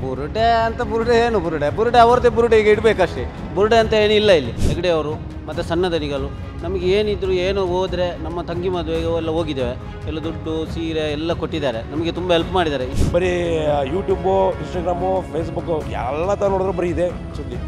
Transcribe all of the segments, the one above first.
ಬುರುಡೆ ಅಂತ ಬುರುಡೆ ಅವ್ರದ್ದೇ ಬುರುಡೆ ಈಗ ಇಡಬೇಕಷ್ಟೇ. ಬುರುಡೆ ಅಂತ ಏನಿಲ್ಲ ಇಲ್ಲಿ. ಹೆಗಡೆ ಅವರು ಮತ್ತು ಸಣ್ಣ ದನಿಗಳು ನಮಗೆ ಏನಿದ್ರು ಏನೋ ಹೋದರೆ ನಮ್ಮ ತಂಗಿ ಮದುವೆಗೆ ಎಲ್ಲ ಹೋಗಿದ್ದೇವೆ, ಎಲ್ಲ ದುಡ್ಡು ಸೀರೆ ಎಲ್ಲ ಕೊಟ್ಟಿದ್ದಾರೆ, ನಮಗೆ ತುಂಬ ಹೆಲ್ಪ್ ಮಾಡಿದ್ದಾರೆ. ಬರೀ ಯೂಟ್ಯೂಬು, ಇನ್ಸ್ಟಾಗ್ರಾಮು, ಫೇಸ್ಬುಕ್ಕು ಎಲ್ಲ ತರ ನೋಡಿದ್ರು ಬರೀ ಇದೆ ಸುದ್ದಿ.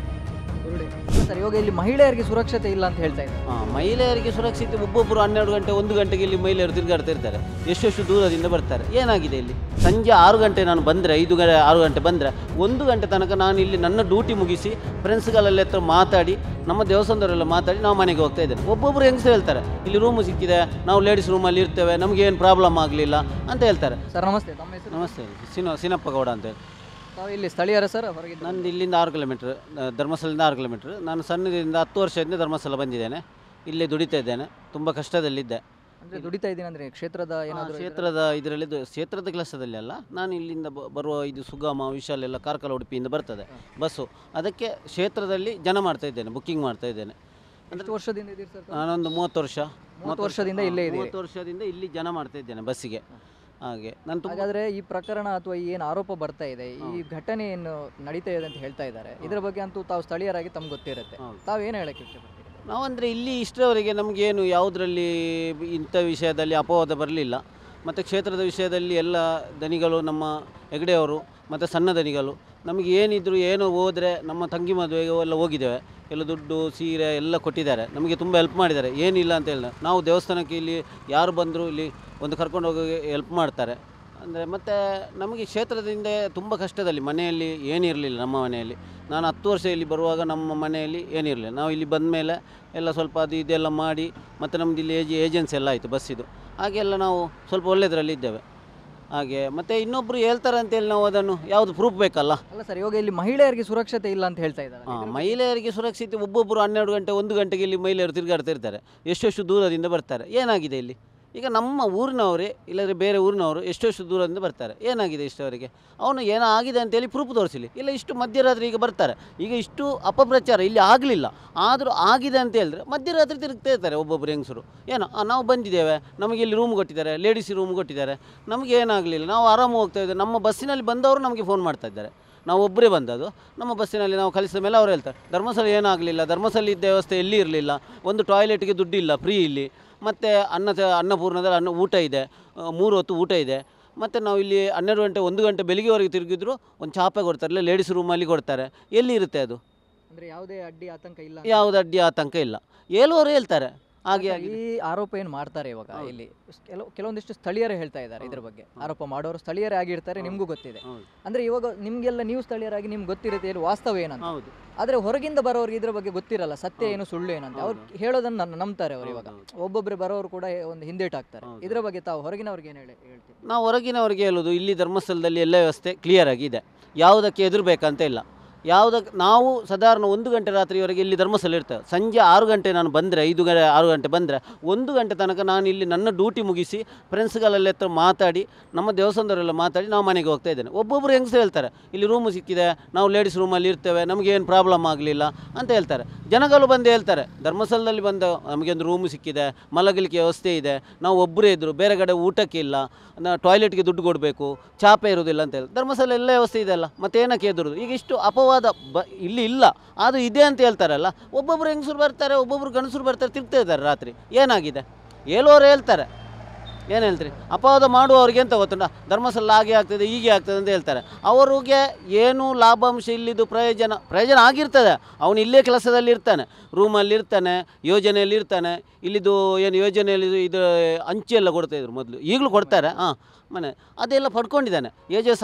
ಸರ್, ಇವಾಗ ಇಲ್ಲಿ ಮಹಿಳೆಯರಿಗೆ ಸುರಕ್ಷತೆ ಇಲ್ಲ ಅಂತ ಹೇಳ್ತಾ ಇದ್ದಾರೆ. ಮಹಿಳೆಯರಿಗೆ ಸುರಕ್ಷತೆ ಒಬ್ಬೊಬ್ಬರು 12 ಗಂಟೆ 1 ಗಂಟೆಗೆ ಇಲ್ಲಿ ಮಹಿಳೆಯರು ತಿರುಗಾಡ್ತಾ ಇರ್ತಾರೆ, ಎಷ್ಟೆಷ್ಟು ದೂರದಿಂದ ಬರ್ತಾರೆ. ಏನಾಗಿದೆ ಇಲ್ಲಿ? ಸಂಜೆ 6 ಗಂಟೆ ನಾನು ಬಂದರೆ 6 ಗಂಟೆ ಬಂದರೆ 1 ಗಂಟೆ ತನಕ ನಾನು ಇಲ್ಲಿ ನನ್ನ ಡ್ಯೂಟಿ ಮುಗಿಸಿ ಫ್ರೆಂಡ್ಸ್ಗಳೆಲ್ಲ ಹತ್ರ ಮಾತಾಡಿ ನಮ್ಮ ದೇವಸ್ಥಾನದವರೆಲ್ಲ ಮಾತಾಡಿ ನಾವು ಮನೆಗೆ ಹೋಗ್ತಾ ಇದ್ದೇನೆ. ಒಬ್ಬೊಬ್ಬರು ಹೆಂಗಸರು ಹೇಳ್ತಾರೆ ಇಲ್ಲಿ ರೂಮು ಸಿಕ್ಕಿದೆ, ನಾವು ಲೇಡೀಸ್ ರೂಮಲ್ಲಿ ಇರ್ತೇವೆ, ನಮಗೆ ಏನು ಪ್ರಾಬ್ಲಮ್ ಆಗಲಿಲ್ಲ ಅಂತ ಹೇಳ್ತಾರೆ. ಸರ್ ನಮಸ್ತೆ, ತಮ್ಮ ಹೆಸರು? ನಮಸ್ತೆ, ಸಿನಪ್ಪ ಗೌಡ ಅಂತೇಳಿ. ತಾವು ಇಲ್ಲಿ ಸ್ಥಳೀಯರ ಸರ್? ಹೊರಗೆ ನಂದು ಇಲ್ಲಿಂದ 6 ಕಿಲೋಮೀಟ್ರ್, ಧರ್ಮಸ್ಥಳದಿಂದ 6 ಕಿಲೋಮೀಟ್ರ್. ನಾನು ಸಣ್ಣದಿಂದ 10 ವರ್ಷದಿಂದ ಧರ್ಮಸ್ಥಳ ಬಂದಿದ್ದೇನೆ, ಇಲ್ಲೇ ದುಡಿತಾ ಇದ್ದೇನೆ, ತುಂಬ ಕಷ್ಟದಲ್ಲಿದ್ದೆ. ಅಂದರೆ ದುಡಿತಾ ಇದ್ದೀನಿ ಅಂದರೆ ಕ್ಷೇತ್ರದ ಏನಾದರೂ? ಇದರಲ್ಲಿ ಕ್ಷೇತ್ರದ ಕೆಲಸದಲ್ಲಿ ಅಲ್ಲ, ನಾನು ಇಲ್ಲಿಂದ ಬರುವ ಇದು ಸುಗಮ ವಿಶಾಲ ಎಲ್ಲ ಕಾರ್ಕಳ ಉಡುಪಿಯಿಂದ ಬರ್ತದೆ ಬಸ್ಸು, ಅದಕ್ಕೆ ಕ್ಷೇತ್ರದಲ್ಲಿ ಜನ ಮಾಡ್ತಾ ಇದ್ದೇನೆ, ಬುಕ್ಕಿಂಗ್ ಮಾಡ್ತಾ ಇದ್ದೇನೆ. ಅಂದರೆ ವರ್ಷದಿಂದ ಇದ್ದೀರಿ ಸರ್? ನಾನೊಂದು 30 ವರ್ಷದಿಂದ ಇಲ್ಲೇ ಇದೆ. 30 ವರ್ಷದಿಂದ ಇಲ್ಲಿ ಜನ ಮಾಡ್ತಾ ಇದ್ದೇನೆ ಬಸ್ಸಿಗೆ. ಹಾಗೆ ನಾನು ಹಾಗಾದರೆ ಈ ಪ್ರಕರಣ ಅಥವಾ ಏನು ಆರೋಪ ಬರ್ತಾ ಇದೆ, ಈ ಘಟನೆ ಏನು ನಡೀತಾ ಇದೆ ಅಂತ ಹೇಳ್ತಾ ಇದ್ದಾರೆ, ಇದರ ಬಗ್ಗೆ ಅಂತೂ ತಾವು ಸ್ಥಳೀಯರಾಗಿ ತಮ್ಗೆ ಗೊತ್ತಿರುತ್ತೆ, ತಾವು ಏನು ಹೇಳಕ್ಕೆ ಇಷ್ಟಪಡ್ತೀರಿ? ನಾವಂದರೆ ಇಲ್ಲಿ ಇಷ್ಟರವರೆಗೆ ನಮಗೇನು ಯಾವುದರಲ್ಲಿ ಇಂಥ ವಿಷಯದಲ್ಲಿ ಅಪವಾದ ಬರಲಿಲ್ಲ. ಮತ್ತು ಕ್ಷೇತ್ರದ ವಿಷಯದಲ್ಲಿ ಎಲ್ಲ ದನಿಗಳು, ನಮ್ಮ ಹೆಗಡೆಯವರು ಮತ್ತು ಸಣ್ಣ ದನಿಗಳು ನಮಗೆ ಏನಿದ್ರು ಏನೋ ಹೋದರೆ ನಮ್ಮ ತಂಗಿ ಮದುವೆಗೆ ಎಲ್ಲ ಹೋಗಿದ್ದೇವೆ, ಎಲ್ಲ ದುಡ್ಡು ಸೀರೆ ಎಲ್ಲ ಕೊಟ್ಟಿದ್ದಾರೆ, ನಮಗೆ ತುಂಬ ಹೆಲ್ಪ್ ಮಾಡಿದ್ದಾರೆ. ಏನಿಲ್ಲ ಅಂತ ಹೇಳಿದ್ರೆ ನಾವು ದೇವಸ್ಥಾನಕ್ಕೆ ಇಲ್ಲಿ ಯಾರು ಬಂದರೂ ಇಲ್ಲಿ ಒಂದು ಕರ್ಕೊಂಡು ಹೋಗೋಕ್ಕೆ ಹೆಲ್ಪ್ ಮಾಡ್ತಾರೆ. ಅಂದರೆ ಮತ್ತು ನಮಗೆ ಕ್ಷೇತ್ರದಿಂದ ತುಂಬ ಕಷ್ಟದಲ್ಲಿ ಮನೆಯಲ್ಲಿ ಏನಿರಲಿಲ್ಲ. ನಮ್ಮ ಮನೆಯಲ್ಲಿ ನಾನು 10 ವರ್ಷ ಇಲ್ಲಿ ಬರುವಾಗ ನಮ್ಮ ಮನೆಯಲ್ಲಿ ಏನಿರಲಿಲ್ಲ. ನಾವು ಇಲ್ಲಿ ಬಂದ ಮೇಲೆ ಎಲ್ಲ ಸ್ವಲ್ಪ ಅದು ಇದೆಲ್ಲ ಮಾಡಿ ಮತ್ತು ನಮ್ಮದು ಇಲ್ಲಿ ಏಜೆನ್ಸಿ ಎಲ್ಲ ಆಯಿತು ಬಸ್ಸಿದು, ಹಾಗೆಲ್ಲ ನಾವು ಸ್ವಲ್ಪ ಒಳ್ಳೆಯದರಲ್ಲಿ ಇದ್ದೇವೆ. ಹಾಗೆ ಮತ್ತು ಇನ್ನೊಬ್ಬರು ಹೇಳ್ತಾರೆ ಅಂತೇಳಿ ನಾವು ಅದನ್ನು ಯಾವುದು ಪ್ರೂಫ್ ಬೇಕಲ್ಲ. ಅಲ್ಲ ಸರ್, ಇವಾಗ ಇಲ್ಲಿ ಮಹಿಳೆಯರಿಗೆ ಸುರಕ್ಷತೆ ಇಲ್ಲ ಅಂತ ಹೇಳ್ತಾ ಇದ್ದಾರೆ. ಮಹಿಳೆಯರಿಗೆ ಸುರಕ್ಷತೆ ಒಬ್ಬೊಬ್ಬರು 12 ಗಂಟೆ 1 ಗಂಟೆಗೆ ಇಲ್ಲಿ ಮಹಿಳೆಯರು ತಿರುಗಾಡ್ತಾ ಇರ್ತಾರೆ, ಎಷ್ಟೆಷ್ಟು ದೂರದಿಂದ ಬರ್ತಾರೆ. ಏನಾಗಿದೆ ಇಲ್ಲಿ? ಈಗ ನಮ್ಮ ಊರಿನವರೇ ಇಲ್ಲದ್ರೆ ಬೇರೆ ಊರಿನವರು ಎಷ್ಟೆಷ್ಟು ದೂರದಿಂದ ಬರ್ತಾರೆ. ಏನಾಗಿದೆ ಇಷ್ಟವರೆಗೆ? ಅವನು ಏನೋ ಆಗಿದೆ ಅಂತೇಳಿ ಪ್ರೂಫ್ ತೋರಿಸಲಿ. ಇಲ್ಲ ಇಷ್ಟು ಮಧ್ಯರಾತ್ರಿ ಈಗ ಬರ್ತಾರೆ, ಈಗ ಇಷ್ಟು ಅಪಪ್ರಚಾರ ಇಲ್ಲಿ ಆಗಲಿಲ್ಲ, ಆದರೂ ಆಗಿದೆ ಅಂತ ಹೇಳಿದ್ರೆ ಮಧ್ಯರಾತ್ರಿ ತಿರುಗ್ತಾ ಇರ್ತಾರೆ ಒಬ್ಬೊಬ್ಬರು ಹೆಂಗಸರು. ಏನೋ ನಾವು ಬಂದಿದ್ದೇವೆ, ನಮಗೆ ಇಲ್ಲಿ ರೂಮ್ ಕೊಟ್ಟಿದ್ದಾರೆ, ಲೇಡೀಸ್ ರೂಮ್ ಕೊಟ್ಟಿದ್ದಾರೆ, ನಮಗೆ ಏನಾಗಲಿಲ್ಲ, ನಾವು ಆರಾಮ ಹೋಗ್ತಾ ಇದ್ದೇವೆ. ನಮ್ಮ ಬಸ್ಸಿನಲ್ಲಿ ಬಂದವರು ನಮಗೆ ಫೋನ್ ಮಾಡ್ತಾ ಇದ್ದಾರೆ, ನಾವು ಒಬ್ಬರೇ ಬಂದದ್ದು, ನಮ್ಮ ಬಸ್ಸಿನಲ್ಲಿ ನಾವು ಕಲಿಸಿದ ಮೇಲೆ ಅವ್ರು ಹೇಳ್ತಾರೆ ಧರ್ಮಸ್ಥಳ ಏನಾಗಲಿಲ್ಲ, ಧರ್ಮಸ್ಥಳ ಇದ್ದ ವ್ಯವಸ್ಥೆ ಎಲ್ಲಿ ಇರಲಿಲ್ಲ, ಒಂದು ಟಾಯ್ಲೆಟ್ಗೆ ದುಡ್ಡಿಲ್ಲ, ಫ್ರೀ ಇಲ್ಲಿ, ಮತ್ತು ಅನ್ನಪೂರ್ಣದಲ್ಲಿ ಊಟ ಇದೆ, 3 ಹೊತ್ತು ಊಟ ಇದೆ. ಮತ್ತು ನಾವು ಇಲ್ಲಿ 12 ಗಂಟೆ 1 ಗಂಟೆ ಬೆಳಿಗ್ಗೆವರೆಗೆ ತಿರುಗಿದ್ರು ಒಂದು ಚಾಪೆ ಕೊಡ್ತಾರೆ, ಇಲ್ಲ ಲೇಡೀಸ್ ರೂಮಲ್ಲಿ ಕೊಡ್ತಾರೆ. ಎಲ್ಲಿ ಇರುತ್ತೆ ಅದು? ಅಂದರೆ ಯಾವುದೇ ಅಡ್ಡಿ ಆತಂಕ ಇಲ್ಲ? ಯಾವುದೇ ಅಡ್ಡಿ ಆತಂಕ ಇಲ್ಲ, ಹೇಳುವವರು ಹೇಳ್ತಾರೆ. ಹಾಗೆ ಈ ಆರೋಪ ಏನು ಮಾಡ್ತಾರೆ ಇವಾಗ ಇಲ್ಲಿ ಕೆಲವೊಂದಿಷ್ಟು ಸ್ಥಳೀಯರೇ ಹೇಳ್ತಾ ಇದ್ದಾರೆ ಇದ್ರ ಬಗ್ಗೆ. ಆರೋಪ ಮಾಡೋರು ಸ್ಥಳೀಯರೇ ಆಗಿರ್ತಾರೆ, ನಿಮಗೂ ಗೊತ್ತಿದೆ. ಅಂದರೆ ಇವಾಗ ನಿಮಗೆಲ್ಲ ನೀವು ಸ್ಥಳೀಯರಾಗಿ ನಿಮ್ಗೆ ಗೊತ್ತಿರುತ್ತೆ ಇಲ್ಲಿ ವಾಸ್ತವ ಏನಂತ. ಹೌದು. ಆದರೆ ಹೊರಗಿಂದ ಬರೋರಿಗೆ ಇದ್ರ ಬಗ್ಗೆ ಗೊತ್ತಿರಲ್ಲ, ಸತ್ಯ ಏನು ಸುಳ್ಳು ಏನಂತ. ಅವ್ರು ಹೇಳೋದನ್ನ ನಂಬ್ತಾರೆ ಅವರು. ಇವಾಗ ಒಬ್ಬೊಬ್ಬರು ಬರೋರು ಕೂಡ ಒಂದು ಹಿಂದೇಟಾಗ್ತಾರೆ. ಇದ್ರ ಬಗ್ಗೆ ತಾವು ಹೊರಗಿನವ್ರಿಗೆ ಏನು ಹೇಳ್ತೀವಿ? ನಾವು ಹೊರಗಿನವ್ರಿಗೆ ಹೇಳೋದು, ಇಲ್ಲಿ ಧರ್ಮಸ್ಥಳದಲ್ಲಿ ಎಲ್ಲ ವ್ಯವಸ್ಥೆ ಕ್ಲಿಯರ್ ಆಗಿದೆ, ಯಾವುದಕ್ಕೆ ಹೆದರಬೇಕಂತ ಇಲ್ಲ. ನಾವು ಸಾಧಾರಣ 1 ಗಂಟೆ ರಾತ್ರಿವರೆಗೆ ಇಲ್ಲಿ ಧರ್ಮಸ್ಥಳ ಇರ್ತೇವೆ. ಸಂಜೆ 6 ಗಂಟೆ ನಾನು ಬಂದರೆ 6 ಗಂಟೆ ಬಂದರೆ 1 ಗಂಟೆ ತನಕ ನಾನು ಇಲ್ಲಿ ನನ್ನ ಡ್ಯೂಟಿ ಮುಗಿಸಿ ಫ್ರೆಂಡ್ಸ್ಗಳೆಲ್ಲ ಹತ್ರ ಮಾತಾಡಿ ನಮ್ಮ ದೇವಸ್ಥಾನದವರೆಲ್ಲ ಮಾತಾಡಿ ನಾವು ಮನೆಗೆ ಹೋಗ್ತಾ ಇದ್ದೇನೆ. ಒಬ್ಬೊಬ್ಬರು ಹೆಂಗಸರು ಹೇಳ್ತಾರೆ ಇಲ್ಲಿ ರೂಮು ಸಿಕ್ಕಿದೆ, ನಾವು ಲೇಡೀಸ್ ರೂಮಲ್ಲಿ ಇರ್ತೇವೆ, ನಮಗೆ ಏನು ಪ್ರಾಬ್ಲಮ್ ಆಗಲಿಲ್ಲ ಅಂತ ಹೇಳ್ತಾರೆ. ಜನಗಳು ಬಂದು ಹೇಳ್ತಾರೆ ಧರ್ಮಸ್ಥಳದಲ್ಲಿ ಬಂದ ನಮಗೊಂದು ರೂಮು ಸಿಕ್ಕಿದೆ, ಮಲಗಲಿಕ್ಕೆ ವ್ಯವಸ್ಥೆ ಇದೆ, ನಾವು ಒಬ್ಬರೇ ಇದ್ದರು, ಬೇರೆ ಕಡೆ ಊಟಕ್ಕೆ ಇಲ್ಲ, ಟಾಯ್ಲೆಟ್ಗೆ ದುಡ್ಡು ಕೊಡಬೇಕು, ಚಾಪೆ ಇರೋದಿಲ್ಲ ಅಂತ ಹೇಳಿ. ಧರ್ಮಸ್ಥಳ ಎಲ್ಲ ವ್ಯವಸ್ಥೆ ಇದೆಯಲ್ಲ, ಮತ್ತೆ ಏನಕ್ಕೆ ಎದುರುದು? ಈಗ ಇಷ್ಟು ಅಪವಾದ ಇಲ್ಲಿ ಇಲ್ಲ, ಅದು ಇದೆ ಅಂತ ಹೇಳ್ತಾರಲ್ಲ. ಒಬ್ಬೊಬ್ಬರು ಹೆಂಗಸರು ಬರ್ತಾರೆ, ಒಬ್ಬೊಬ್ಬರು ಗಂಡಸರು ಬರ್ತಾರೆ, ತಿರ್ಗ್ತಾ ಇದ್ದಾರೆ ರಾತ್ರಿ. ಏನಾಗಿದೆ? ಹೇಳೋರು ಹೇಳ್ತಾರೆ, ಏನು ಹೇಳ್ತೀರಿ? ಅಪವಾದ ಮಾಡುವವ್ರಿಗೆ ಎಂತ ಗೊತ್ತುಂಟ, ಧರ್ಮಸ್ಥಳ ಹಾಗೆ ಆಗ್ತದೆ ಹೀಗೆ ಆಗ್ತದೆ ಅಂತ ಹೇಳ್ತಾರೆ. ಅವರಿಗೆ ಏನು ಲಾಭಾಂಶ ಇಲ್ಲಿದ್ದು ಪ್ರಯೋಜನ ಆಗಿರ್ತದೆ. ಅವನು ಇಲ್ಲೇ ಕೆಲಸದಲ್ಲಿ ಇರ್ತಾನೆ, ರೂಮಲ್ಲಿ ಇರ್ತಾನೆ, ಯೋಜನೆಯಲ್ಲಿ ಇರ್ತಾನೆ. ಇಲ್ಲಿದ್ದು ಏನು ಯೋಜನೆಯಲ್ಲಿ ಇದು ಅಂಚೆಲ್ಲ ಕೊಡ್ತಾಯಿದ್ರು ಮೊದಲು, ಈಗಲೂ ಕೊಡ್ತಾರೆ. ಮನೆ ಅದೆಲ್ಲ ಪಡ್ಕೊಂಡಿದ್ದಾನೆ.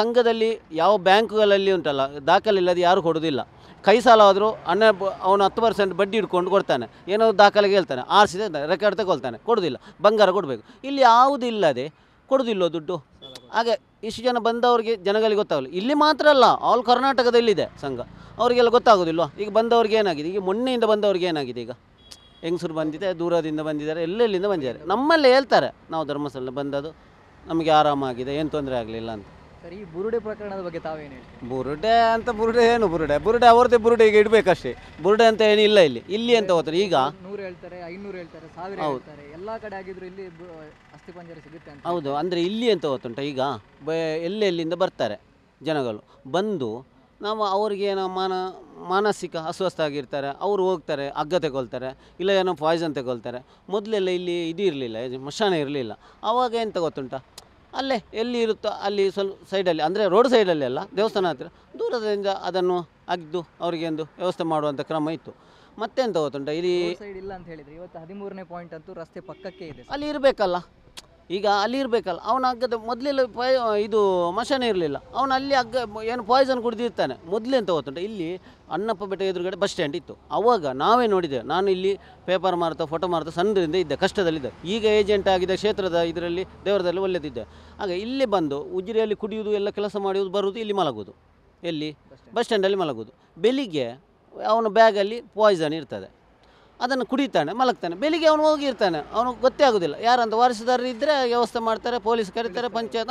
ಸಂಘದಲ್ಲಿ ಯಾವ ಬ್ಯಾಂಕುಗಳಲ್ಲಿ ಉಂಟಲ್ಲ ದಾಖಲೆ ಇಲ್ಲದೆ ಯಾರು ಕೊಡೋದಿಲ್ಲ. ಕೈ ಸಾಲ ಆದರೂ ಅವನು 10% ಬಡ್ಡಿ ಇಟ್ಕೊಂಡು ಕೊಡ್ತಾನೆ, ಏನೋ ದಾಖಲೆಗೆ ಹೇಳ್ತಾನೆ, ಆರಿಸಿದೆ ರೆಕಾರ್ಡ್ ತಗೊಳ್ತಾನೆ, ಕೊಡೋದಿಲ್ಲ. ಬಂಗಾರ ಕೊಡಬೇಕು. ಇಲ್ಲಿ ಯಾವುದಿಲ್ಲದೆ ಕೊಡೋದಿಲ್ಲ ದುಡ್ಡು. ಹಾಗೆ ಇಷ್ಟು ಜನ ಬಂದವರಿಗೆ ಜನಗಳಿಗೆ ಗೊತ್ತಾಗಲ್ಲ. ಇಲ್ಲಿ ಮಾತ್ರ ಅಲ್ಲ, ಆಲ್ ಕರ್ನಾಟಕದಲ್ಲಿದೆ ಸಂಘ, ಅವರಿಗೆಲ್ಲ ಗೊತ್ತಾಗೋದಿಲ್ವ? ಈಗ ಬಂದವ್ರಿಗೆ ಏನಾಗಿದೆ, ಈಗ ಮೊನ್ನೆಯಿಂದ ಬಂದವ್ರಿಗೆ ಏನಾಗಿದೆ, ಈಗ ಹೆಂಗಸರು ಬಂದಿದೆ, ದೂರದಿಂದ ಬಂದಿದ್ದಾರೆ, ಎಲ್ಲೆಲ್ಲಿಂದ ಬಂದಿದ್ದಾರೆ. ನಮ್ಮಲ್ಲೇ ಹೇಳ್ತಾರೆ ನಾವು ಧರ್ಮಸ್ಥಳ ಬಂದದ್ದು, ನಮಗೆ ಆರಾಮಾಗಿದೆ, ಏನು ತೊಂದರೆ ಆಗಲಿಲ್ಲ ಅಂತ. ಸರ್, ಈ ಬುರುಡೆ ಪ್ರಕರಣದ ಬಗ್ಗೆ ತಾವೇನು ಹೇಳ್ತೀವಿ? ಬುರುಡೆ ಅಂತ ಬುರುಡೆ ಅವ್ರದ್ದೇ ಬುರುಡೆ ಈಗ ಇಡಬೇಕಷ್ಟೇ. ಬುರುಡೆ ಅಂತ ಏನಿಲ್ಲ ಇಲ್ಲಿ ಅಂತ ಹೋಗ್ತಾರೆ. ಈಗ 100 ಹೇಳ್ತಾರೆ, 500 ಹೇಳ್ತಾರೆ, 1000 ಹೇಳ್ತಾರೆ, ಎಲ್ಲ ಕಡೆ ಆಗಿದ್ರು ಇಲ್ಲಿ ಅಸ್ಥಿಪಂಜರ ಸಿಗುತ್ತೆ ಅಂತ. ಹೌದು, ಅಂದರೆ ಇಲ್ಲಿ ಅಂತ ಗೊತ್ತುಂಟ, ಈಗ ಎಲ್ಲೆಲ್ಲಿಂದ ಬರ್ತಾರೆ, ಜನಗಳು ಬಂದು ನಾವು ಅವರಿಗೆ ಏನೋ ಮಾನಸಿಕ ಅಸ್ವಸ್ಥ ಆಗಿರ್ತಾರೆ, ಅವರು ಹೋಗ್ತಾರೆ ಹಗ್ಗ ತಗೊಳ್ತಾರೆ, ಇಲ್ಲ ಏನೋ ಪಾಯ್ಸನ್ ತಗೊಳ್ತಾರೆ. ಮೊದಲೆಲ್ಲ ಇಲ್ಲಿ ಇದು ಇರಲಿಲ್ಲ, ಮಶಾನ ಇರಲಿಲ್ಲ. ಆವಾಗ ಎಂತ ಗೊತ್ತುಂಟ, ಅಲ್ಲೇ ಎಲ್ಲಿ ಇರುತ್ತೋ ಅಲ್ಲಿ ಸ್ವಲ್ಪ ಸೈಡಲ್ಲಿ, ಅಂದರೆ ರೋಡ್ ಸೈಡಲ್ಲಿ ಅಲ್ಲ, ದೇವಸ್ಥಾನ ಹತ್ತಿರ ದೂರದಿಂದ ಅದನ್ನು ಅಗ್ದು ಅವರಿಗೆ ಒಂದು ವ್ಯವಸ್ಥೆ ಮಾಡುವಂಥ ಕ್ರಮ ಇತ್ತು. ಮತ್ತೆಂತ ಗೊತ್ತುಂಟ, ಇಲ್ಲಿ ಸೈಡ್ ಇಲ್ಲ ಅಂತ ಹೇಳಿದ್ರೆ ಇವತ್ತು 13ನೇ ಪಾಯಿಂಟ್ ಅಂತೂ ರಸ್ತೆ ಪಕ್ಕಕ್ಕೆ ಇದೆ. ಅಲ್ಲಿ ಇರಬೇಕಲ್ಲ, ಈಗ ಅಲ್ಲಿ ಇರಬೇಕಲ್ಲ. ಅವನ ಹಗ್ಗದ ಮೊದಲೆಲ್ಲ ಇದು ಮಶಾನ ಇರಲಿಲ್ಲ, ಅವನು ಅಲ್ಲಿ ಹಗ್ಗ ಏನು ಪಾಯ್ಸನ್ ಕುಡಿದಿರ್ತಾನೆ. ಮೊದಲೆಂತ ಗೊತ್ತುಂಟ, ಇಲ್ಲಿ ಅಣ್ಣಪ್ಪ ಬೆಟ್ಟ ಎದುರುಗಡೆ ಬಸ್ ಸ್ಟ್ಯಾಂಡ್ ಇತ್ತು. ಆವಾಗ ನಾವೇ ನೋಡಿದ್ದೇವೆ. ನಾನು ಇಲ್ಲಿ ಪೇಪರ್ ಮಾರ್ತಾ ಫೋಟೋ ಮಾರ್ತಾ ಸಣ್ಣದಿಂದ ಇದ್ದೆ, ಕಷ್ಟದಲ್ಲಿದ್ದೆ. ಈಗ ಏಜೆಂಟ್ ಆಗಿದೆ ಕ್ಷೇತ್ರದ ಇದರಲ್ಲಿ ದೇವರದಲ್ಲಿ ಒಳ್ಳೆದಿದ್ದೆ. ಆಗ ಇಲ್ಲಿ ಬಂದು ಉಜಿರೆಯಲ್ಲಿ ಕುಡಿಯುವುದು ಎಲ್ಲ ಕೆಲಸ ಮಾಡುವುದು, ಬರುವುದು, ಇಲ್ಲಿ ಮಲಗುವುದು, ಎಲ್ಲಿ ಬಸ್ ಸ್ಟ್ಯಾಂಡಲ್ಲಿ ಮಲಗುವುದು. ಬೆಳಿಗ್ಗೆ ಅವನ ಬ್ಯಾಗಲ್ಲಿ ಪಾಯ್ಸನ್ ಇರ್ತದೆ, ಅದನ್ನು ಕುಡಿತಾನೆ, ಮಲಗ್ತಾನೆ. ಬೆಳಿಗ್ಗೆ ಅವನು ಹೋಗಿರ್ತಾನೆ, ಅವನಿಗೆ ಗೊತ್ತೇ ಆಗೋದಿಲ್ಲ. ಯಾರಂತ ವಾರಸುದಾರರು ಇದ್ದರೆ ವ್ಯವಸ್ಥೆ ಮಾಡ್ತಾರೆ, ಪೊಲೀಸ್ ಕರೀತಾರೆ, ಪಂಚಾಯತ್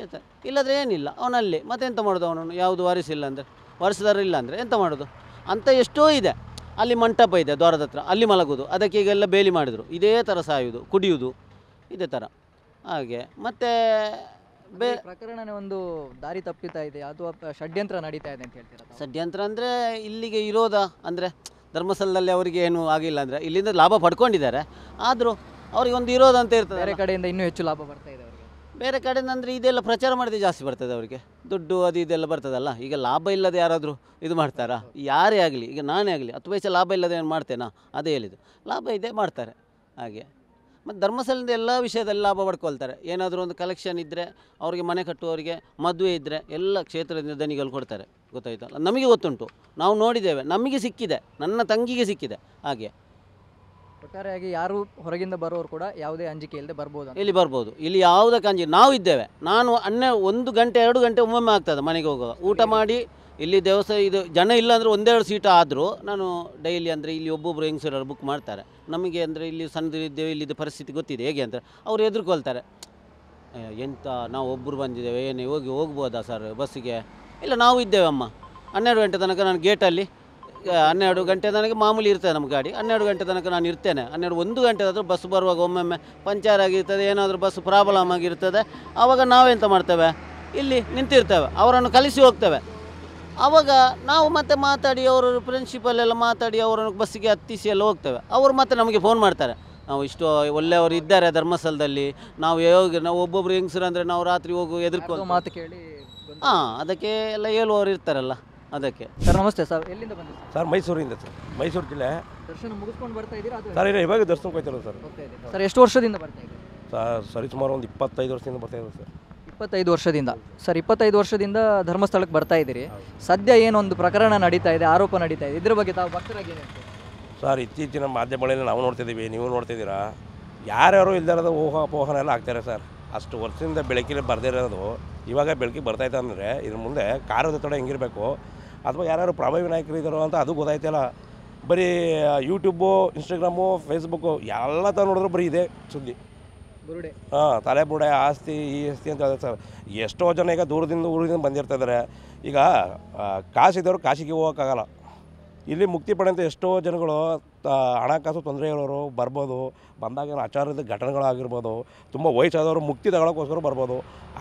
ಇರ್ತಾರೆ. ಇಲ್ಲದ್ರೆ ಏನಿಲ್ಲ, ಅವನಲ್ಲಿ ಮತ್ತೆಂತ ಮಾಡೋದು, ಅವನನ್ನು ಯಾವುದು ವಾರಿಸಿಲ್ಲ ಅಂದರೆ, ವಾರಸುದಾರರು ಇಲ್ಲ ಅಂದರೆ ಎಂತ ಮಾಡೋದು ಅಂತ ಎಷ್ಟೋ ಇದೆ. ಅಲ್ಲಿ ಮಂಟಪ ಇದೆ ದ್ವಾರದ ಹತ್ರ, ಅಲ್ಲಿ ಮಲಗೋದು. ಅದಕ್ಕೆ ಈಗೆಲ್ಲ ಬೇಲಿ ಮಾಡಿದರು. ಇದೇ ಥರ ಸಾಯುವುದು, ಕುಡಿಯುವುದು, ಇದೇ ಥರ. ಹಾಗೆ ಮತ್ತು ಪ್ರಕರಣನೇ ಒಂದು ದಾರಿ ತಪ್ಪಿತಾ ಇದೆ ಅಥವಾ ಷಡ್ಯಂತ್ರ ನಡೀತಾ ಇದೆ ಅಂತ ಹೇಳ್ತೀರಾ? ಷಡ್ಯಂತ್ರ ಅಂದರೆ ಇಲ್ಲಿಗೆ ಇರೋದ ಅಂದರೆ ಧರ್ಮಸ್ಥಳದಲ್ಲಿ ಅವರಿಗೆ ಏನು ಆಗಿಲ್ಲ ಅಂದರೆ ಇಲ್ಲಿಂದ ಲಾಭ ಪಡ್ಕೊಂಡಿದ್ದಾರೆ. ಆದರೂ ಅವರಿಗೆ ಒಂದು ಇರೋದಂತ ಇರ್ತದೆ. ಬೇರೆ ಕಡೆಯಿಂದ ಇನ್ನೂ ಹೆಚ್ಚು ಲಾಭ ಬರ್ತಾ ಇದೆ ಅವರಿಗೆ. ಬೇರೆ ಕಡೆಯಿಂದ ಅಂದರೆ ಇದೆಲ್ಲ ಪ್ರಚಾರ ಮಾಡಿದ್ರೆ ಜಾಸ್ತಿ ಬರ್ತದೆ ಅವರಿಗೆ, ದುಡ್ಡು ಅದು ಇದೆಲ್ಲ ಬರ್ತದಲ್ಲ. ಈಗ ಲಾಭ ಇಲ್ಲದೆ ಯಾರಾದರೂ ಇದು ಮಾಡ್ತಾರಾ? ಯಾರೇ ಆಗಲಿ, ಈಗ ನಾನೇ ಆಗಲಿ 10 ಪೈಸೆ ಲಾಭ ಇಲ್ಲದೆ ಏನು ಮಾಡ್ತೇನಾ? ಅದೇ ಹೇಳಿದ್ದು, ಲಾಭ ಇದೆ ಮಾಡ್ತಾರೆ. ಹಾಗೆ ಮತ್ತು ಧರ್ಮಸ್ಥಳದಿಂದ ಎಲ್ಲ ವಿಷಯದಲ್ಲಿ ಲಾಭ ಪಡ್ಕೊಳ್ತಾರೆ. ಏನಾದರೂ ಒಂದು ಕಲೆಕ್ಷನ್ ಇದ್ದರೆ, ಅವರಿಗೆ ಮನೆ ಕಟ್ಟುವವರಿಗೆ ಮದುವೆ ಇದ್ದರೆ ಎಲ್ಲ ಕ್ಷೇತ್ರದಿಂದ ದನಿಗಳು ಕೊಡ್ತಾರೆ. ಗೊತ್ತಾಯ್ತಲ್ಲ, ನಮಗೆ ಗೊತ್ತುಂಟು, ನಾವು ನೋಡಿದ್ದೇವೆ, ನಮಗೆ ಸಿಕ್ಕಿದೆ, ನನ್ನ ತಂಗಿಗೆ ಸಿಕ್ಕಿದೆ. ಹಾಗೆ ಒಟ್ಟಾರೆಯಾಗಿ ಯಾರು ಹೊರಗಿಂದ ಬರೋರು ಕೂಡ ಯಾವುದೇ ಅಂಜಿಕೆ ಇಲ್ಲದೆ ಬರ್ಬೋದು. ಇಲ್ಲಿ ಬರ್ಬೋದು, ಇಲ್ಲಿ ಯಾವುದಕ್ಕೆ ಅಂಜಿ ನಾವು ಇದ್ದೇವೆ. ನಾನು 1 ಗಂಟೆ 2 ಗಂಟೆ ಒಮ್ಮೊಮ್ಮೆ ಆಗ್ತದೆ ಮನೆಗೆ ಹೋಗುವಾಗ. ಊಟ ಮಾಡಿ ಇಲ್ಲಿ ದೇವಸ್ಥಾನ ಇದು ಜನ ಇಲ್ಲ ಅಂದರೆ 1-2 ಸೀಟ್ ಆದರೂ ನಾನು ಡೈಲಿ ಅಂದರೆ ಇಲ್ಲಿ ಒಬ್ಬೊಬ್ಬರು ಹೆಂಗಸರು ಬುಕ್ ಮಾಡ್ತಾರೆ. ನಮಗೆ ಅಂದರೆ ಇಲ್ಲಿ ಸಣ್ಣದಿದ್ದೇವೆ, ಇಲ್ಲಿದ್ದು ಪರಿಸ್ಥಿತಿ ಗೊತ್ತಿದೆ ಹೇಗೆ ಅಂತ ಅವ್ರು ಎದುರ್ಕೊಳ್ತಾರೆ. ಎಂತ ನಾವು ಒಬ್ಬರು ಬಂದಿದ್ದೇವೆ, ಏನೇ ಹೋಗ್ಬೋದಾ ಸರ್ ಬಸ್ಸಿಗೆ? ಇಲ್ಲ ನಾವು ಇದ್ದೇವೆ ಅಮ್ಮ, 12 ಗಂಟೆ ತನಕ ನಾನು ಗೇಟಲ್ಲಿ 12 ಗಂಟೆ ತನಕ ಮಾಮೂಲಿ ಇರ್ತದೆ ನಮ್ಮ ಗಾಡಿ. 12 ಗಂಟೆ ತನಕ ನಾನು ಇರ್ತೇನೆ. 1 ಗಂಟೆ ಆದರೂ ಬಸ್ ಬರುವಾಗ ಒಮ್ಮೊಮ್ಮೆ ಪಂಚರ್ ಆಗಿರ್ತದೆ, ಏನಾದರೂ ಬಸ್ ಪ್ರಾಬ್ಲಮ್ ಆಗಿರ್ತದೆ. ಆವಾಗ ನಾವೆಂತ ಮಾಡ್ತೇವೆ, ಇಲ್ಲಿ ನಿಂತಿರ್ತೇವೆ, ಅವರನ್ನು ಕಲಿಸಿ ಹೋಗ್ತೇವೆ. ಆವಾಗ ನಾವು ಮತ್ತೆ ಮಾತಾಡಿ ಅವರು ಪ್ರಿನ್ಸಿಪಲ್ ಎಲ್ಲ ಮಾತಾಡಿ ಅವರನ್ನು ಬಸ್ಸಿಗೆ ಹತ್ತಿಸಿ ಎಲ್ಲ ಹೋಗ್ತೇವೆ. ಅವರು ಮತ್ತೆ ನಮಗೆ ಫೋನ್ ಮಾಡ್ತಾರೆ, ನಾವು ಇಷ್ಟು ಒಳ್ಳೆಯವರು ಇದ್ದಾರೆ ಧರ್ಮಸ್ಥಳದಲ್ಲಿ, ನಾವು ಒಬ್ಬೊಬ್ಬರು ಹೆಂಗಸರು ಅಂದರೆ ನಾವು ರಾತ್ರಿ ಹೋಗು ಎದುರ್ಕೊಂಡು ಮಾತು ಕೇಳಿ ಅದಕ್ಕೆ ಎಲ್ಲ ಹೇಳುವವರು ಇರ್ತಾರಲ್ಲ ಅದಕ್ಕೆ. ಸರ್ ನಮಸ್ತೆ ಸರ್, ಎಲ್ಲಿಂದ ಬಂದಿದ್ದೀರಿ? ಸರ್ ಮೈಸೂರಿಂದ ಸರ್, ಮೈಸೂರು ಜಿಲ್ಲೆ. ದರ್ಶನ ಮುಗಿಸ್ಕೊಂಡು ಬರ್ತಾ ಇದ್ದೀರಾ ಅಥವಾ ಸರ್ ಇವಾಗ ದರ್ಶನಕ್ಕೆ ಹೋಗ್ತಿರೋದು ಸರ್. ಸರ್ ಎಷ್ಟು ವರ್ಷದಿಂದ ಬರ್ತಾ ಇದ್ದೀರಿ? ಸರ್ ಸರಿಸುಮಾರು ಒಂದು 25 ವರ್ಷದಿಂದ ಬರ್ತಾ ಇರೋದು ಸರ್. 25 ವರ್ಷದಿಂದ. ಸರ್ 25 ವರ್ಷದಿಂದ ಧರ್ಮಸ್ಥಳಕ್ಕೆ ಬರ್ತಾ ಇದ್ದೀರಿ. ಸದ್ಯ ಏನೊಂದು ಪ್ರಕರಣ ನಡೀತಾ ಇದೆ, ಆರೋಪ ನಡೀತಾ ಇದೆ, ಇದ್ರ ಬಗ್ಗೆ ತಾವು ಭಕ್ತರಾಗಿ ಏನು ಹೇಳ್ತೀರಿ? ಸರ್ ಇತ್ತೀಚಿನ ಮಾಧ್ಯಮಗಳಲ್ಲಿ ನಾವು ನೋಡ್ತಿದ್ದೀವಿ, ನೀವು ನೋಡ್ತಿದ್ದೀರಾ, ಯಾರ್ಯಾರು ಇಲ್ದಿರೋದು ಊಹಾಪೋಹನ ಎಲ್ಲ ಆಗ್ತಾರೆ ಸರ್. ಅಷ್ಟು ವರ್ಷದಿಂದ ಬೆಳಕಿಗೆ ಬರ್ದಿರೋದು ಇವಾಗ ಬೆಳಕಿಗೆ ಬರ್ತಾಯಿತ್ತು ಅಂದರೆ ಇನ್ನು ಮುಂದೆ ಕಾರ್ಯದ ಹೆಂಗಿರಬೇಕು, ಅಥವಾ ಯಾರ್ಯಾರು ಪ್ರಭಾವಿ ನಾಯಕರು ಇದ್ದಾರೋ ಅಂತ ಅದು ಗೊತ್ತಾಯ್ತಲ್ಲ. ಬರೀ ಯೂಟ್ಯೂಬು, ಇನ್ಸ್ಟಾಗ್ರಾಮು, ಫೇಸ್ಬುಕ್ಕು ಎಲ್ಲ ಥರ ನೋಡಿದ್ರು ಬರೀ ಇದೆ ಸುದ್ದಿ. ತಲೆ ಬುಡೆ, ಆಸ್ತಿ, ಈ ಆಸ್ತಿ ಅಂತ ಹೇಳಿದ್ರೆ ಸರ್. ಎಷ್ಟೋ ಜನ ಈಗ ಊರಿಂದ ಬಂದಿರ್ತಿದ್ದಾರೆ. ಈಗ ಕಾಸಿದ್ದವರು ಕಾಶಿಗೆ ಹೋಗೋಕ್ಕಾಗಲ್ಲ. ಇಲ್ಲಿ ಮುಕ್ತಿ ಪಡೆಯಂಥ ಎಷ್ಟೋ ಜನಗಳು ಹಣಕಾಸು ತೊಂದರೆ ಇರೋರು ಬರ್ಬೋದು, ಬಂದಾಗ ಆಚಾರದ ಘಟನೆಗಳಾಗಿರ್ಬೋದು, ತುಂಬ ವಯಸ್ಸಾದವರು ಮುಕ್ತಿ ತಗೊಳ್ಳೋಕ್ಕೋಸ್ಕರ ಬರ್ಬೋದು,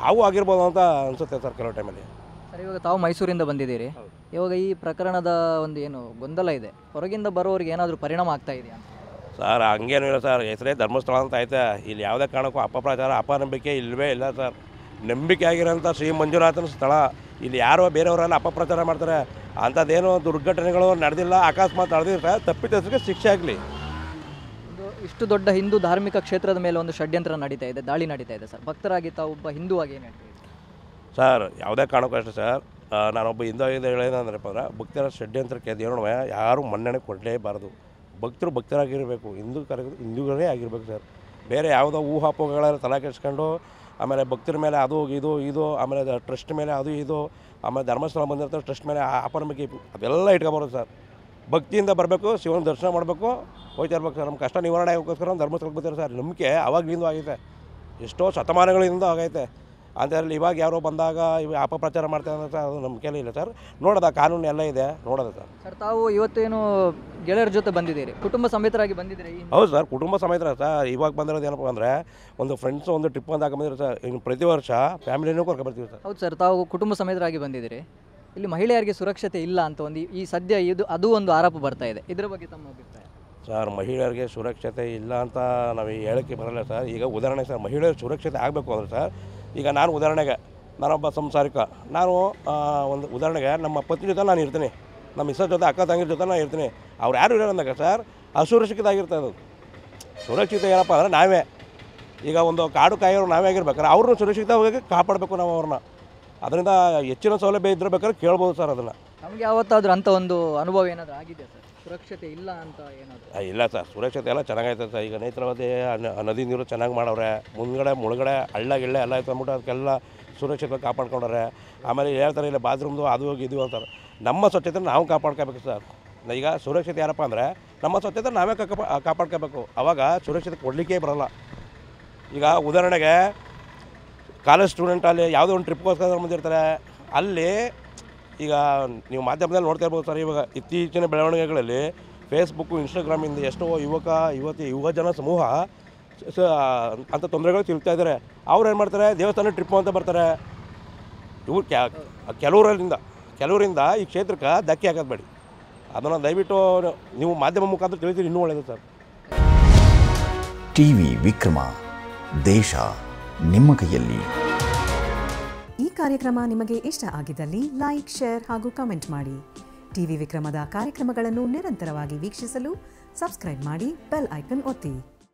ಅವು ಆಗಿರ್ಬೋದು ಅಂತ ಅನಿಸುತ್ತೆ ಸರ್ ಕೆಲವು ಟೈಮಲ್ಲಿ. ಸರ್ ಇವಾಗ ತಾವು ಮೈಸೂರಿಂದ ಬಂದಿದ್ದೀರಿ. ಇವಾಗ ಈ ಪ್ರಕರಣದ ಒಂದು ಏನು ಗೊಂದಲ ಇದೆ, ಹೊರಗಿಂದ ಬರೋರಿಗೆ ಏನಾದರೂ ಪರಿಣಾಮ ಆಗ್ತಾ ಇದೆಯಾ? ಸರ್ ಹಂಗೇನು ಇಲ್ಲ ಸರ್, ಹೆಸರೇ ಧರ್ಮಸ್ಥಳ ಅಂತ ಐತೆ. ಇಲ್ಲಿ ಯಾವುದೇ ಕಾರಣಕ್ಕೂ ಅಪಪ್ರಚಾರ, ಅಪನಂಬಿಕೆ ಇಲ್ಲವೇ ಇಲ್ಲ ಸರ್. ನಂಬಿಕೆ ಆಗಿರೋಂಥ ಶ್ರೀ ಮಂಜುನಾಥನ ಸ್ಥಳ. ಇಲ್ಲಿ ಯಾರೋ ಬೇರೆಯವರೆಲ್ಲ ಅಪಪ್ರಚಾರ ಮಾಡ್ತಾರೆ. ಅಂಥದ್ದೇನೋ ದುರ್ಘಟನೆಗಳು ನಡೆದಿಲ್ಲ, ಅಕಸ್ಮಾತ್ ನಡೆದಿದ್ರೆ ತಪ್ಪಿತಸ್ಥರಿಗೆ ಶಿಕ್ಷೆ ಆಗಲಿ. ಇಷ್ಟು ದೊಡ್ಡ ಹಿಂದೂ ಧಾರ್ಮಿಕ ಕ್ಷೇತ್ರದ ಮೇಲೆ ಒಂದು ಷಡ್ಯಂತ್ರ ನಡೀತಾ ಇದೆ, ದಾಳಿ ನಡೀತಾ ಇದೆ ಸರ್. ಭಕ್ತರಾಗಿ ತಾವು ಒಬ್ಬ ಹಿಂದೂವಾಗಿ ಏನು ಹೇಳ್ತೀವಿ ಸರ್? ಯಾವುದೇ ಕಾರಣಕ್ಕೂ ಅಷ್ಟೇ ಸರ್, ನಾನೊಬ್ಬ ಹಿಂದೂ ಆಗಿದೆ ಹೇಳೋದಂದ್ರಪ್ಪ ಅಂದ್ರೆ ಭಕ್ತರ ಷಡ್ಯಂತ್ರಕ್ಕೆ ದೇವರ ಯಾರೂ ಮನ್ನಣೆ ಕೊಡಲೇಬಾರದು. ಭಕ್ತರು ಭಕ್ತರಾಗಿರಬೇಕು, ಹಿಂದೂಗಳೇ ಆಗಿರ್ಬೇಕು ಸರ್. ಬೇರೆ ಯಾವುದೋ ಊಹಾಪೋಹಗಳೆಲ್ಲ ತಲೆ ಕೆಡಿಸ್ಕೊಂಡು ಆಮೇಲೆ ಭಕ್ತರ ಮೇಲೆ ಅದು ಇದು ಆಮೇಲೆ ಟ್ರಸ್ಟ್ ಮೇಲೆ ಅದು ಇದು, ಆಮೇಲೆ ಧರ್ಮಸ್ಥಳ ಬಂದಿರ್ತಾರೆ ಟ್ರಸ್ಟ್ ಮೇಲೆ ಅಪನಂಬಿಕೆ ಅದೆಲ್ಲ ಇಟ್ಕೊಬಾರ್ದು ಸರ್. ಭಕ್ತಿಯಿಂದ ಬರಬೇಕು, ಶಿವನ ದರ್ಶನ ಮಾಡಬೇಕು, ಹೋಯ್ತಾ ಇರ್ಬೇಕು ಸರ್. ನಮ್ಮ ಕಷ್ಟ ನಿವಾರಣೆ ಆಗೋಕ್ಕೋಸ್ಕರ ಧರ್ಮಸ್ಥಳಕ್ಕೆ ಬರ್ತಾರೆ ಸರ್. ನಂಬಿಕೆ ಆವಾಗಲಿಂದ ಆಗೈತೆ, ಎಷ್ಟೋ ಶತಮಾನಗಳಿಂದ ಆಗೈತೆ. ಅದರಲ್ಲಿ ಇವಾಗ ಯಾರೋ ಬಂದಾಗ ಇವು ಅಪಪ್ರಚಾರ ಮಾಡ್ತಾರೆ ಅಂದ್ರೆ ಸರ್ ಅದು ನಮ್ಮ ಕೈಲಿ ಇಲ್ಲ ಸರ್. ನೋಡೋದ ಕಾನೂನು ಎಲ್ಲ ಇದೆ, ನೋಡೋದ ಸರ್. ಸರ್ ತಾವು ಇವತ್ತೇನು ಗೆಳೆಯರ ಜೊತೆ ಬಂದಿದ್ದೀರಿ, ಕುಟುಂಬ ಸಮೇತರಾಗಿ ಬಂದಿದ್ದೀರಿ? ಹೌದು ಸರ್, ಕುಟುಂಬ ಸಮೇತ ಸರ್. ಇವಾಗ ಬಂದಿರೋದು ಏನಪ್ಪ ಅಂದರೆ ಒಂದು ಫ್ರೆಂಡ್ಸು ಒಂದು ಟ್ರಿಪ್ ಅಂತ ಹಾಕೊಂಡ್ಬಂದಿರೋ ಸರ್. ಇನ್ನು ಪ್ರತಿ ವರ್ಷ ಫ್ಯಾಮಿಲಿನೂ ಕರ್ಕೊಂಡ್ಬರ್ತೀವಿ ಸರ್. ಹೌದು ಸರ್, ತಾವು ಕುಟುಂಬ ಸಮೇತರಾಗಿ ಬಂದಿದ್ದೀರಿ. ಇಲ್ಲಿ ಮಹಿಳೆಯರಿಗೆ ಸುರಕ್ಷತೆ ಇಲ್ಲ ಅಂತ ಒಂದು ಈ ಸದ್ಯ ಅದು ಒಂದು ಆರೋಪ ಬರ್ತಾ ಇದೆ, ಇದರ ಬಗ್ಗೆ ತಮ್ಮ ಅಭಿಪ್ರಾಯ? ಸರ್, ಮಹಿಳೆಯರಿಗೆ ಸುರಕ್ಷತೆ ಇಲ್ಲ ಅಂತ ನಾವು ಹೇಳೋಕ್ಕೆ ಬರಲ್ಲ ಸರ್. ಈಗ ಉದಾಹರಣೆ ಸರ್, ಮಹಿಳೆಯರು ಸುರಕ್ಷತೆ ಆಗಬೇಕು ಅಂದರೆ ಸರ್, ಈಗ ನಾನು ಉದಾಹರಣೆಗೆ ನಾನೊಬ್ಬ ಸಂಸಾರಿಕ, ನಾನು ಒಂದು ಉದಾಹರಣೆಗೆ ನಮ್ಮ ಪತ್ನಿ ಜೊತೆ ನಾನು ಇರ್ತೀನಿ, ನಮ್ಮ ಮಿಸ್ಸಸ್ ಜೊತೆ ಅಕ್ಕ ತಂಗಿರ ಜೊತೆ ನಾನು ಇರ್ತೀನಿ. ಅವ್ರು ಯಾರು ಇರೋ ಅಂದಾಗ ಸರ್ ಅಸುರಕ್ಷಿತ ಆಗಿರ್ತದೆ ಅದು. ಸುರಕ್ಷಿತ ಏನಪ್ಪ ಅಂದರೆ ನಾವೇ, ಈಗ ಒಂದು ಕಾಡು ಕಾಯೋರು ನಾವೇ ಆಗಿರ್ಬೇಕಾದ್ರೆ ಅವ್ರನ್ನ ಸುರಕ್ಷಿತವಾಗಿ ಕಾಪಾಡಬೇಕು ನಾವು ಅವ್ರನ್ನ. ಅದರಿಂದ ಹೆಚ್ಚಿನ ಸೌಲಭ್ಯ ಇದ್ರೆ ಬೇಕಾದ್ರೆ ಕೇಳ್ಬೋದು ಸರ್ ಅದನ್ನು. ನಮಗೆ ಯಾವತ್ತಾದ್ರೂ ಅಂಥ ಒಂದು ಅನುಭವ ಏನಾದರೂ ಆಗಿದೆ ಸರ್, ಸುರಕ್ಷತೆ ಇಲ್ಲ ಅಂತ ಏನಾದರೂ? ಇಲ್ಲ ಸರ್, ಸುರಕ್ಷತೆ ಎಲ್ಲ ಚೆನ್ನಾಗೈತೆ ಸರ್. ಈಗ ನೇತ್ರಾವತಿ ನದಿ ನೀರು ಚೆನ್ನಾಗಿ ಮಾಡವ್ರೆ, ಮುಂದ್ಗಡೆ ಮುಳುಗಡೆ ಹಳ್ಳ ಗಿಳ್ಳೆ ಎಲ್ಲ ಐತೆ ಅಂದ್ಬಿಟ್ಟು ಅದಕ್ಕೆಲ್ಲ ಸುರಕ್ಷತೆ ಕಾಪಾಡ್ಕೊಂಡವ್ರೆ. ಆಮೇಲೆ ಹೇಳ್ತಾರೆ ಇಲ್ಲ ಬಾತ್ರೂಮ್ದು ಅದು ಇದು ಅಂತಾರೆ. ನಮ್ಮ ಸ್ವಚ್ಛತೆ ನಾವು ಕಾಪಾಡ್ಕೋಬೇಕು ಸರ್. ಈಗ ಸುರಕ್ಷತೆ ಯಾರಪ್ಪ ಅಂದರೆ ನಮ್ಮ ಸ್ವಚ್ಛತೆ ನಾವೇ ಕಾಪಾಡ್ಕೋಬೇಕು, ಆವಾಗ ಸುರಕ್ಷತೆ ಕೊಡಲಿಕ್ಕೆ ಬರೋಲ್ಲ. ಈಗ ಉದಾಹರಣೆಗೆ ಕಾಲೇಜ್ ಸ್ಟೂಡೆಂಟಲ್ಲಿ ಯಾವುದೋ ಒಂದು ಟ್ರಿಪ್ಗೋಸ್ಕರ ಬಂದಿರ್ತಾರೆ, ಅಲ್ಲಿ ಈಗ ನೀವು ಮಾಧ್ಯಮದಲ್ಲಿ ನೋಡ್ತಾ ಇರ್ಬೋದು ಸರ್. ಇವಾಗ ಇತ್ತೀಚಿನ ಬೆಳವಣಿಗೆಗಳಲ್ಲಿ ಫೇಸ್ಬುಕ್ಕು ಇನ್ಸ್ಟಾಗ್ರಾಮಿಂದ ಎಷ್ಟೋ ಯುವ ಜನ ಸಮೂಹ ಅಂಥ ತೊಂದರೆಗಳು ತಿಳ್ತಾ ಇದ್ದಾರೆ. ಅವ್ರು ಏನು ಮಾಡ್ತಾರೆ, ದೇವಸ್ಥಾನ ಟ್ರಿಪ್ಪು ಅಂತ ಬರ್ತಾರೆ. ಇವು ಕೆಲವರಿಂದ ಈ ಕ್ಷೇತ್ರಕ್ಕೆ ಧಕ್ಕೆ ಹಾಕೋದು ಬೇಡಿ. ಅದನ್ನು ದಯವಿಟ್ಟು ನೀವು ಮಾಧ್ಯಮ ಮುಖಾಂತರ ತಿಳಿತೀರಿ, ಇನ್ನೂ ಒಳ್ಳೆಯದು ಸರ್. ಟಿವಿ ವಿಕ್ರಮ, ದೇಶ ನಿಮ್ಮ ಕೈಯಲ್ಲಿ. ಈ ಕಾರ್ಯಕ್ರಮ ನಿಮಗೆ ಇಷ್ಟ ಆಗಿದ್ದಲ್ಲಿ ಲೈಕ್, ಶೇರ್ ಹಾಗೂ ಕಮೆಂಟ್ ಮಾಡಿ. ಟಿವಿ ವಿಕ್ರಮದ ಕಾರ್ಯಕ್ರಮಗಳನ್ನು ನಿರಂತರವಾಗಿ ವೀಕ್ಷಿಸಲು ಸಬ್ಸ್ಕ್ರೈಬ್ ಮಾಡಿ, ಬೆಲ್ ಐಕನ್ ಒತ್ತಿ.